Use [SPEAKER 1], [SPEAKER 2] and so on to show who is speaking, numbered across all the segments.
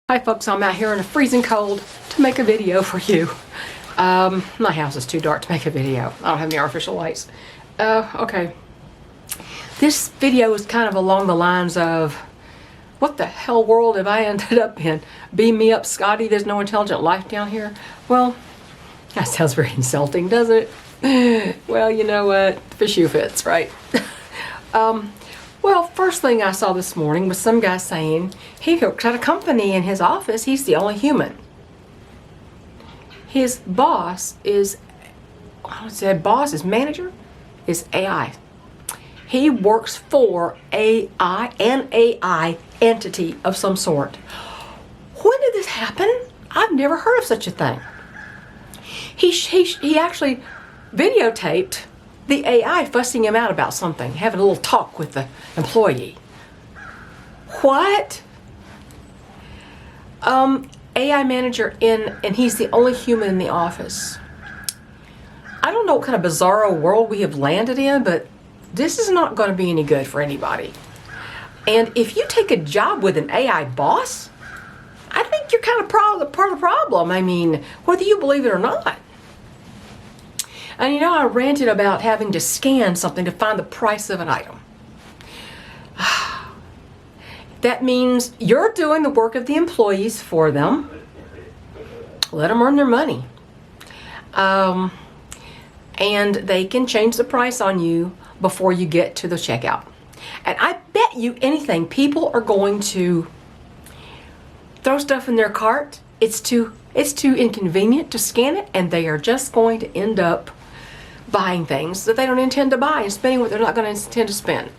[SPEAKER 1] Hi folks, I'm out here in the freezing cold to make a video for you. My house is too dark to make a video. I don't have any artificial lights. Okay. This video is kind of along the lines of, what the hell world have I ended up in? Beam me up, Scotty, there's no intelligent life down here. Well, that sounds very insulting, doesn't it? Well, you know what? The shoe fits, right? Well, first thing I saw this morning was some guy saying he works at a company in his office. He's the only human. His boss is, his manager is AI. He works for AI, an AI entity of some sort. When did this happen? I've never heard of such a thing. He actually videotaped the AI fussing him out about something, having a little talk with the employee. What? AI manager and he's the only human in the office. I don't know what kind of bizarro world we have landed in, but this is not going to be any good for anybody. And if you take a job with an AI boss, I think you're kind of part of the problem. I mean, whether you believe it or not. And you know, I ranted about having to scan something to find the price of an item. That means you're doing the work of the employees for them. Let them earn their money. And they can change the price on you before you get to the checkout. And I bet you anything, people are going to throw stuff in their cart. It's too inconvenient to scan it, and they are just going to end up buying things that they don't intend to buy and spending what they're not going to intend to spend.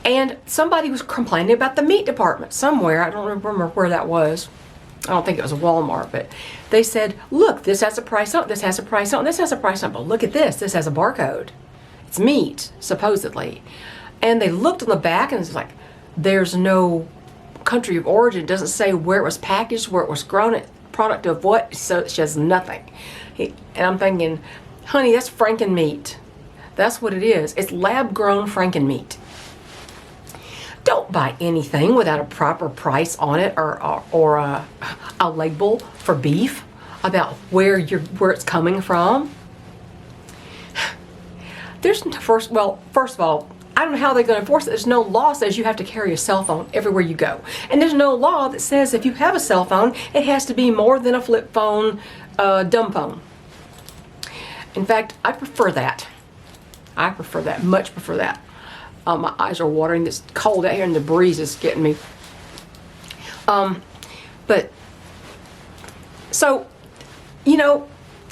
[SPEAKER 1] And somebody was complaining about the meat department somewhere. I don't remember where that was. I don't think it was a Walmart, but they said, look, this has a price on it, this has a price on it, this has a price on it, but look at this, this has a barcode. It's meat, supposedly. And they looked on the back and it's like, there's no country of origin. It doesn't say where it was packaged, where it was grown, product of what, so it says nothing. And I'm thinking, honey, that's Franken meat. That's what it is. It's lab-grown Franken meat. Don't buy anything without a proper price on it or a label for beef about where it's coming from. First of all, I don't know how they're going to enforce it. There's no law that says you have to carry a cell phone everywhere you go. And there's no law that says if you have a cell phone, it has to be more than a flip phone, dumb phone. In fact, I prefer that. Much prefer that. My eyes are watering. It's cold out here and the breeze is getting me. But, so, you know,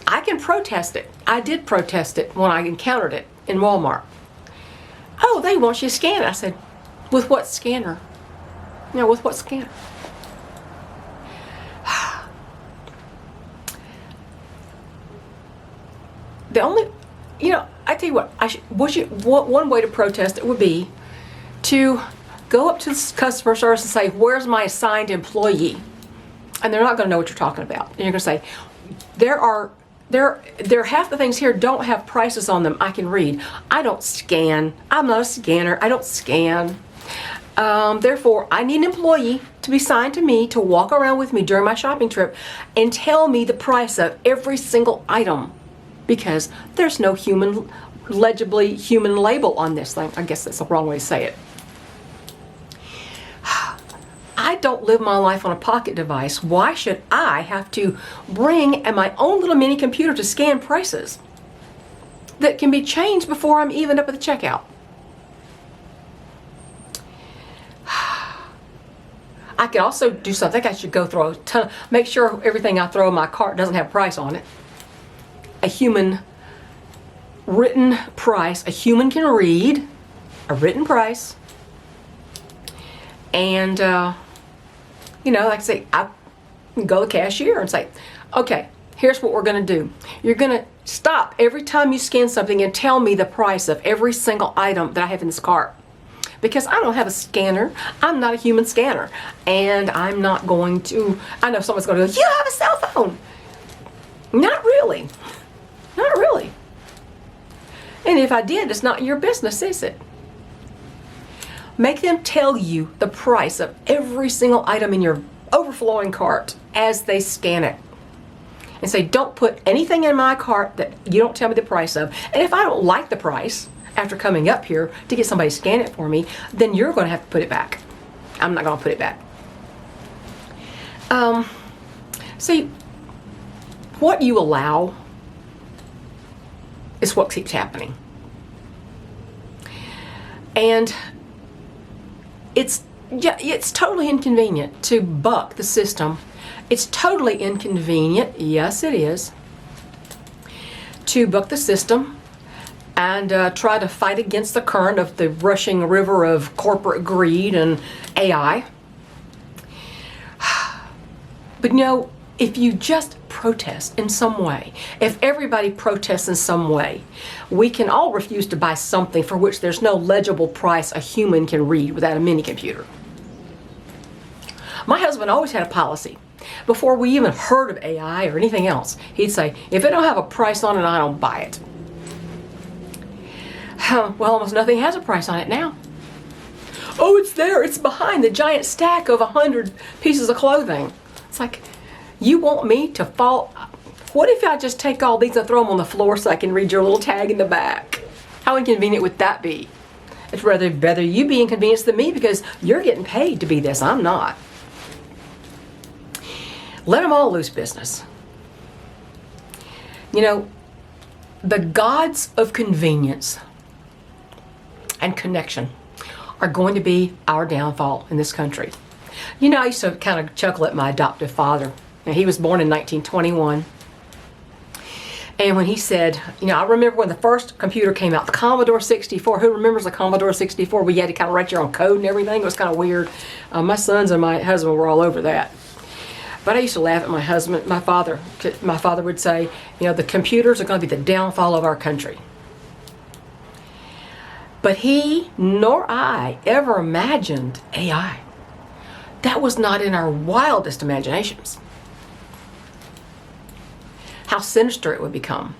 [SPEAKER 1] I can protest it. I did protest it when I encountered it in Walmart. Oh, they want you to scan it. I said, with what scanner? You know, with what scanner? The only, you know, I tell you what, one way to protest it would be to go up to the customer service and say, where's my assigned employee? And they're not going to know what you're talking about. And you're going to say, there are half the things here don't have prices on them I can read. I don't scan. I'm not a scanner. I don't scan. Therefore, I need an employee to be assigned to me to walk around with me during my shopping trip and tell me the price of every single item, because there's no legibly human label on this thing. I guess that's the wrong way to say it. I don't live my life on a pocket device. Why should I have to bring my own little mini computer to scan prices that can be changed before I'm even up at the checkout? I could also do something. I should go throw a ton, make sure everything I throw in my cart doesn't have a price on it. A human written price. A human can read a written price. And, you know, like I say, I can go to the cashier and say, okay, here's what we're going to do. You're going to stop every time you scan something and tell me the price of every single item that I have in this cart. Because I don't have a scanner. I'm not a human scanner. And I'm not going to, I know someone's going to go, you have a cell phone. Not really. Not really. And if I did, it's not your business, is it? Make them tell you the price of every single item in your overflowing cart as they scan it. And say, don't put anything in my cart that you don't tell me the price of. And if I don't like the price after coming up here to get somebody to scan it for me, then you're going to have to put it back. I'm not going to put it back. See, what you allow is what keeps happening. And it's totally inconvenient to buck the system. It's totally inconvenient, yes it is, to buck the system and try to fight against the current of the rushing river of corporate greed and AI. But if you just protest in some way, if everybody protests in some way, we can all refuse to buy something for which there's no legible price a human can read without a mini computer. My husband always had a policy. Before we even heard of AI or anything else, he'd say, if it don't have a price on it, I don't buy it. Well, almost nothing has a price on it now. Oh, it's there. It's behind the giant stack of 100 pieces of clothing. It's like, you want me to fall? What if I just take all these and throw them on the floor so I can read your little tag in the back? How inconvenient would that be? It's rather you be inconvenienced than me because you're getting paid to be this. I'm not. Let them all lose business. The gods of convenience and connection are going to be our downfall in this country. I used to kind of chuckle at my adoptive father. He was born in 1921. And when he said, I remember when the first computer came out, the Commodore 64. Who remembers the Commodore 64? We had to kind of write your own code and everything. It was kind of weird. My sons and my husband were all over that. But I used to laugh at my husband, my father. My father would say, the computers are going to be the downfall of our country. But he nor I ever imagined AI. That was not in our wildest imaginations. How sinister it would become.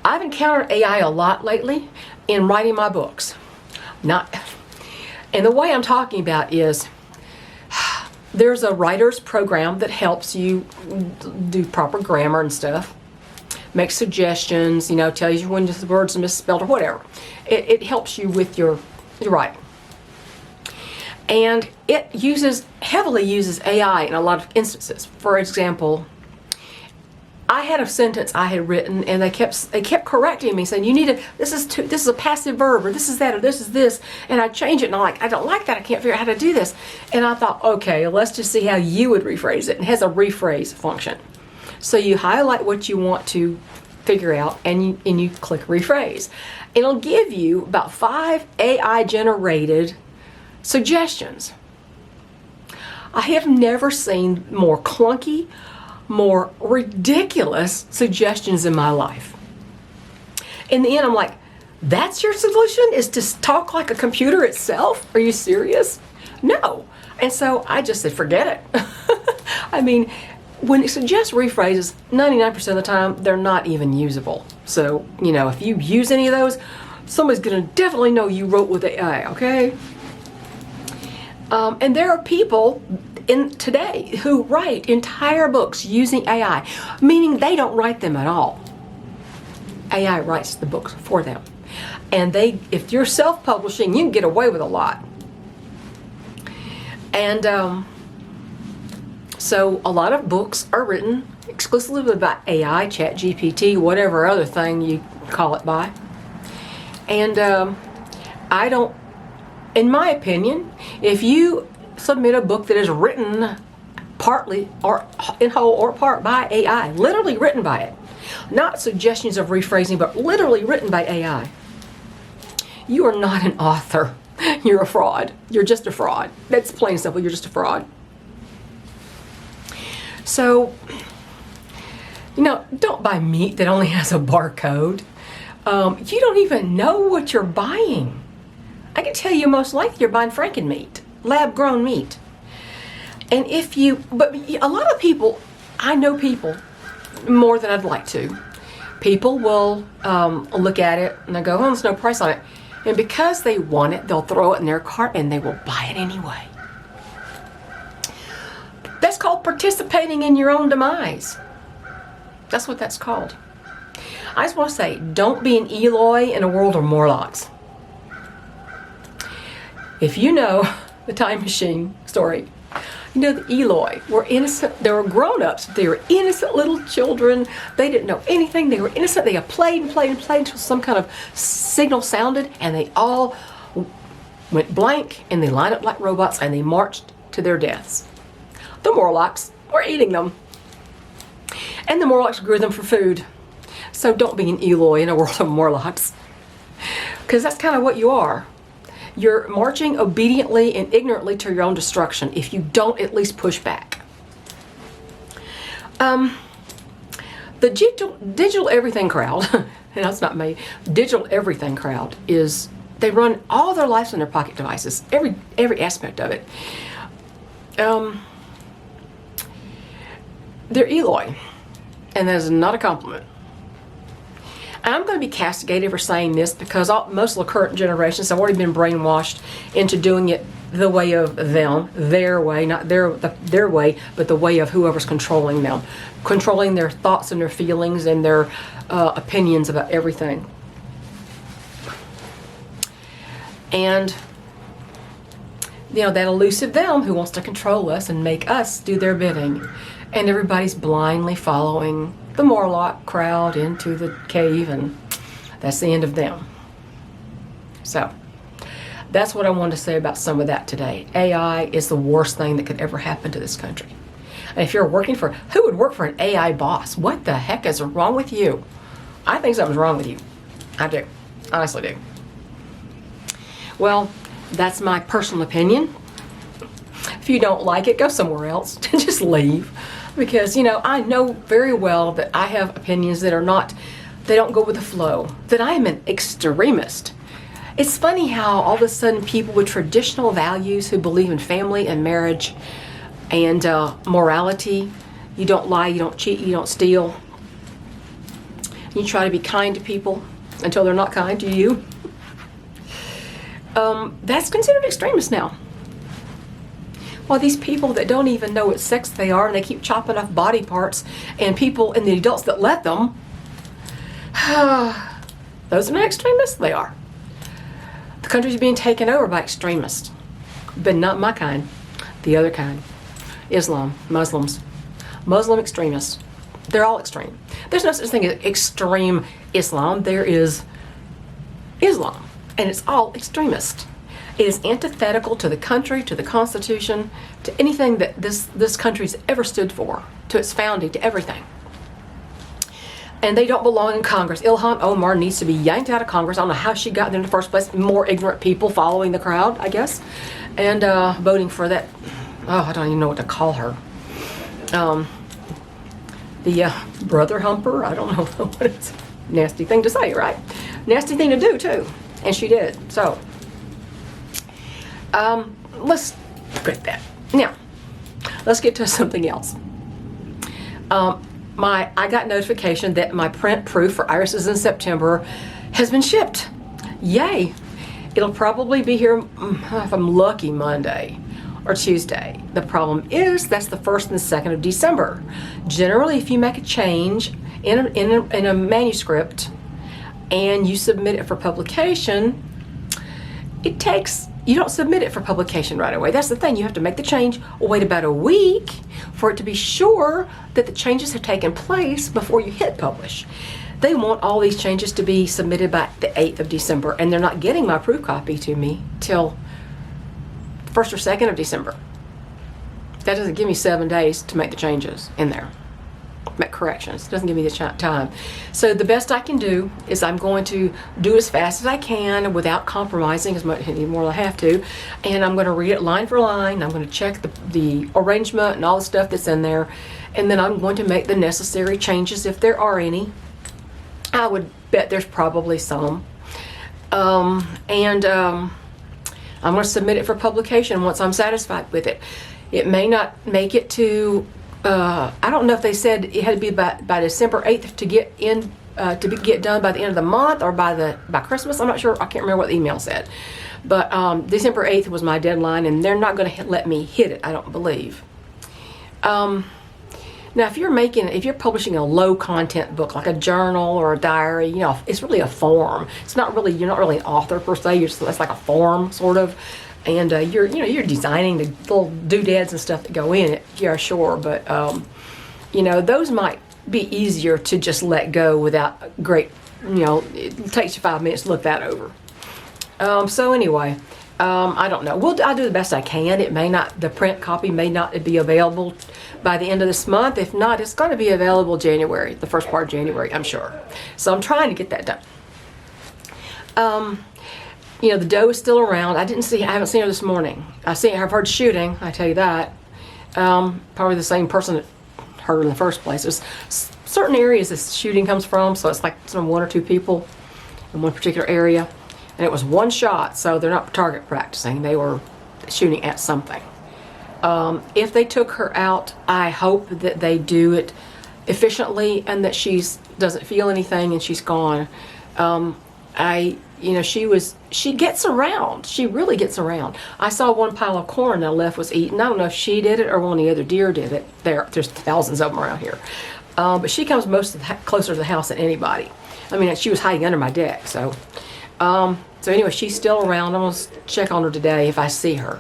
[SPEAKER 1] I've encountered AI a lot lately in writing my books. And the way I'm talking about is, there's a writer's program that helps you do proper grammar and stuff, makes suggestions, tells you when the words are misspelled or whatever. It helps you with your writing. And it heavily uses AI in a lot of instances. For example, I had a sentence I had written, and they kept correcting me, saying, this is a passive verb, or this is that, or this is this, and I change it, and I'm like, I don't like that, I can't figure out how to do this. And I thought, okay, let's just see how you would rephrase it. It has a rephrase function. So you highlight what you want to figure out, and you click rephrase. It'll give you about 5 AI-generated suggestions. I have never seen more clunky, more ridiculous suggestions in my life. In the end, I'm like, that's your solution, is to talk like a computer itself? Are you serious? No. And so I just said, forget it. I mean, when it suggests rephrases, 99% of the time, they're not even usable. So, if you use any of those, somebody's going to definitely know you wrote with AI, okay? And there are people today who write entire books using AI, meaning they don't write them at all. AI writes the books for them. And if you're self-publishing, you can get away with a lot. And so a lot of books are written exclusively by AI, ChatGPT, whatever other thing you call it by. And in my opinion, if you submit a book that is written partly or in whole or part by AI, literally written by it, not suggestions of rephrasing, but literally written by AI, you are not an author. You're a fraud. You're just a fraud. That's plain and simple. You're just a fraud. So, don't buy meat that only has a barcode. You don't even know what you're buying. I can tell you most likely you're buying Franken meat, lab-grown meat. And but a lot of people, I know people more than I'd like to. People will look at it and they go, oh, there's no price on it. And because they want it, they'll throw it in their cart and they will buy it anyway. That's called participating in your own demise. That's what that's called. I just want to say, don't be an Eloi in a world of Morlocks. If you know the time machine story, you know the Eloi were innocent. They were grown-ups. They were innocent little children. They didn't know anything. They were innocent. They played and played and played until some kind of signal sounded, and they all went blank, and they lined up like robots, and they marched to their deaths. The Morlocks were eating them, and the Morlocks grew them for food. So don't be an Eloi in a world of Morlocks, because that's kind of what you are. You're marching obediently and ignorantly to your own destruction if you don't at least push back. The digital everything crowd, and that's not me, digital everything crowd is, they run all their lives on their pocket devices, every aspect of it. They're Eloi, and that is not a compliment. And I'm going to be castigated for saying this because most of the current generations have already been brainwashed into doing it the way of them, their way, not their way, but the way of whoever's controlling them, controlling their thoughts and their feelings and their opinions about everything. And, you know, that elusive them who wants to control us and make us do their bidding. And everybody's blindly following the Morlock crowd into the cave, and that's the end of them. So that's what I wanted to say about some of that today. AI is the worst thing that could ever happen to this country. And if you're working for, who would work for an AI boss? What the heck is wrong with you? I think something's wrong with you. I do. Honestly do. Well, that's my personal opinion. If you don't like it, go somewhere else. Just leave. Because, you know, I know very well that I have opinions that are not, they don't go with the flow, that I am an extremist. It's funny how all of a sudden people with traditional values who believe in family and marriage and morality, you don't lie, you don't cheat, you don't steal, you try to be kind to people until they're not kind to you, that's considered extremist now. Well, these people that don't even know what sex they are, and they keep chopping off body parts, and people and the adults that let them, those are not extremists. They are. The country's being taken over by extremists, but not my kind, the other kind. Islam, Muslims, Muslim extremists. They're all extreme. There's no such thing as extreme Islam. There is Islam, and it's all extremist. It is antithetical to the country, to the Constitution, to anything that this country's ever stood for, to its founding, to everything. And they don't belong in Congress. Ilhan Omar needs to be yanked out of Congress. I don't know how she got there in the first place. More ignorant people following the crowd, I guess, and voting for that. Oh, I don't even know what to call her. The brother humper. I don't know what it's. Nasty thing to say, right? Nasty thing to do too, and she did. So. Let's quit that. Now, let's get to something else. I got notification that my print proof for Irises in September has been shipped. Yay! It'll probably be here, if I'm lucky, Monday or Tuesday. The problem is that's the 1st and the 2nd of December. Generally, if you make a change in a manuscript and you submit it for publication, it takes. You don't submit it for publication right away. That's the thing. You have to make the change, wait about a week for it to be sure that the changes have taken place before you hit publish. They want all these changes to be submitted by the 8th of December, and they're not getting my proof copy to me till 1st or 2nd of December. That doesn't give me 7 days to make the changes in there. Make corrections. It doesn't give me the time. So the best I can do is I'm going to do as fast as I can without compromising as much anymore as I have to, and I'm going to read it line for line. I'm going to check the arrangement and all the stuff that's in there, and then I'm going to make the necessary changes if there are any. I would bet there's probably some. I'm going to submit it for publication once I'm satisfied with it. It may not make it to I don't know if they said it had to be by December 8th to get in get done by the end of the month or by Christmas. I'm not sure. I can't remember what the email said. But December 8th was my deadline, and they're not going to let me hit it, I don't believe. Now, if you're publishing a low content book, like a journal or a diary, it's really a form. You're not really an author per se. It's like a form, sort of. And you're designing the little doodads and stuff that go in it. Yeah, sure. But, those might be easier to just let go without great, it takes you 5 minutes to look that over. So anyway, I don't know. I'll do the best I can. The print copy may not be available by the end of this month. If not, it's going to be available January, the first part of January, I'm sure. So I'm trying to get that done. The doe is still around. I haven't seen her this morning. I've heard shooting, I tell you that. Probably the same person that hurt her in the first place. There's certain areas this shooting comes from, so it's like one or two people in one particular area. And it was one shot, so they're not target practicing. They were shooting at something. If they took her out, I hope that they do it efficiently and that she doesn't feel anything and she's gone. She gets around. She really gets around. I saw one pile of corn that left was eaten. I don't know if she did it or one of the other deer did it. There's thousands of them around here. But she comes closer to the house than anybody. I mean, she was hiding under my deck, so anyway, she's still around. I'm going to check on her today if I see her.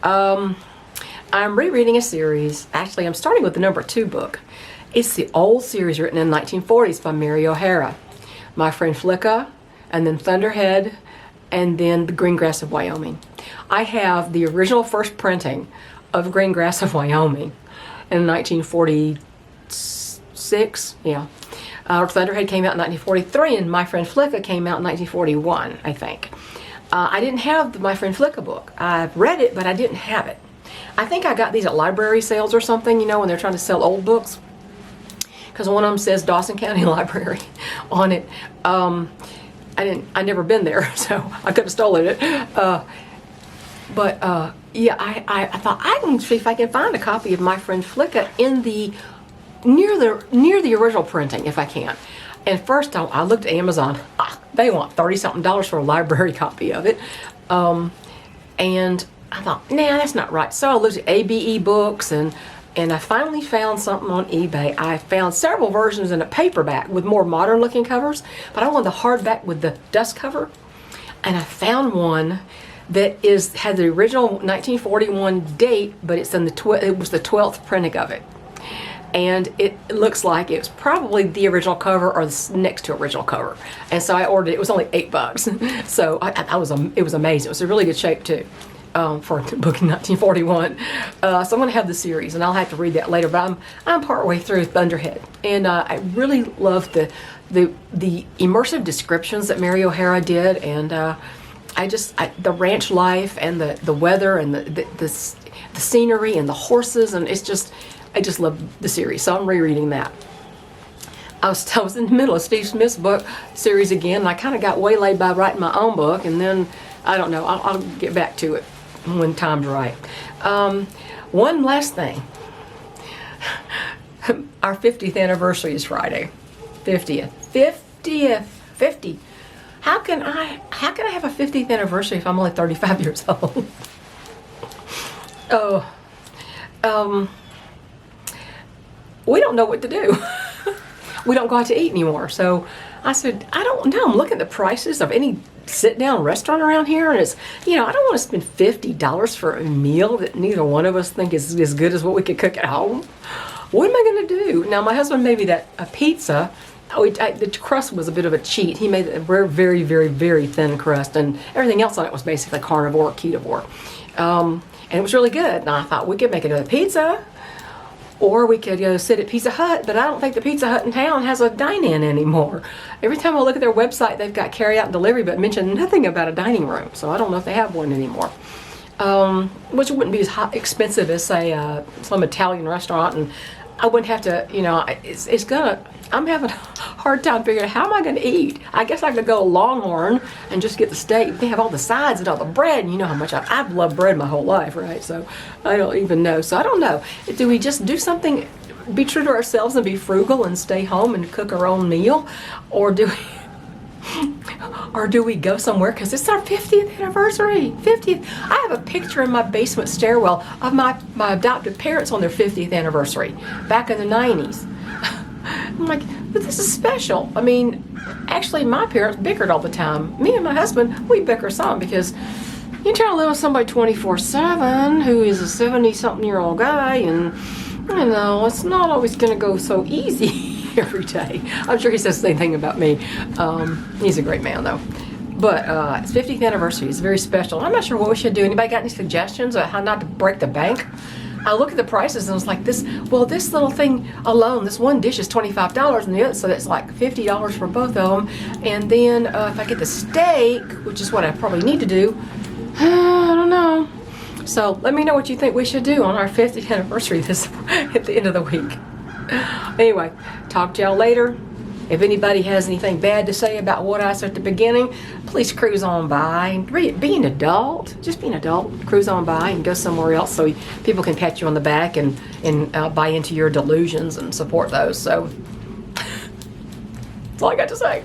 [SPEAKER 1] I'm rereading a series. Actually, I'm starting with the number 2 book. It's the old series written in the 1940s by Mary O'Hara. My Friend Flicka, and then Thunderhead, and then The Green Grass of Wyoming. I have the original first printing of Green Grass of Wyoming in 1946. Yeah. Thunderhead came out in 1943, and My Friend Flicka came out in 1941, I think. I didn't have the My Friend Flicka book. I've read it, but I didn't have it. I think I got these at library sales or something, when they're trying to sell old books. Because one of them says Dawson County Library on it. I'd never been there, so I could have stolen it. I thought I can see if I can find a copy of My Friend Flicka in near the original printing, if I can. And first I looked at Amazon. They want $30-something for a library copy of it. And I thought, nah, that's not right. So I looked at ABE books, and I finally found something on eBay. I found several versions in a paperback with more modern looking covers, but I wanted the hardback with the dust cover. And I found one that had the original 1941 date, but it was the 12th printing of it. And it looks like it was probably the original cover or the next to original cover. And so I ordered it. It was only $8. So it was amazing. It was in really good shape too. For a book in 1941. So I'm going to have the series, and I'll have to read that later, but I'm partway through Thunderhead. And I really love the immersive descriptions that Mary O'Hara did, and the ranch life and the weather and the scenery and the horses, and I just love the series, so I'm rereading that. I was in the middle of Steve Smith's book series again, and I kind of got waylaid by writing my own book, and then, I don't know, I'll get back to it when time's right. One last thing. Our 50th anniversary is Friday. 50th. 50. How can I have a 50th anniversary if I'm only 35 years old? We don't know what to do. We don't go out to eat anymore. So I said, I don't know. I'm looking at the prices of any sit-down restaurant around here, and it's, I don't want to spend $50 for a meal that neither one of us think is as good as what we could cook at home. What am I going to do? Now, my husband made me a pizza. The crust was a bit of a cheat. He made a very, very, very, very thin crust, and everything else on it was basically carnivore, ketovore. And it was really good. And I thought we could make it a pizza, or we could sit at Pizza Hut, but I don't think the Pizza Hut in town has a dine-in anymore. Every time I look at their website, they've got carry-out and delivery, but mention nothing about a dining room, so I don't know if they have one anymore. Which wouldn't be as expensive as, say, some Italian restaurant, and I wouldn't have to, you know, it's gonna, I'm having a hard time figuring out how am I gonna eat. I guess I could go to Longhorn and just get the steak. They have all the sides and all the bread, and you know how much I've loved bread my whole life, right? So I don't even know. So I don't know. Do we just do something, be true to ourselves and be frugal and stay home and cook our own meal? Or do we go somewhere, because it's our 50th anniversary. 50th. I have a picture in my basement stairwell of my adopted parents on their 50th anniversary back in the 90s. I'm like, but this is special. I mean, actually my parents bickered all the time. Me and my husband, we bicker some, because you're trying to live with somebody 24/7 who is a 70-something-year-old guy, and you know, it's not always going to go so easy every day. I'm sure he says the same thing about me. He's a great man, though. But it's 50th anniversary. It's very special. I'm not sure what we should do. Anybody got any suggestions on how not to break the bank? I look at the prices and it's like this little thing alone, this one dish is $25, and the other, so that's like $50 for both of them. And then if I get the steak, which is what I probably need to do, I don't know. So let me know what you think we should do on our 50th anniversary at the end of the week. Anyway, talk to y'all later. If anybody has anything bad to say about what I said at the beginning, please cruise on by. Be an adult. Just be an adult. Cruise on by and go somewhere else so people can pat you on the back and buy into your delusions and support those. So that's all I got to say.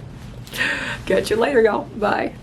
[SPEAKER 1] Catch you later, y'all. Bye.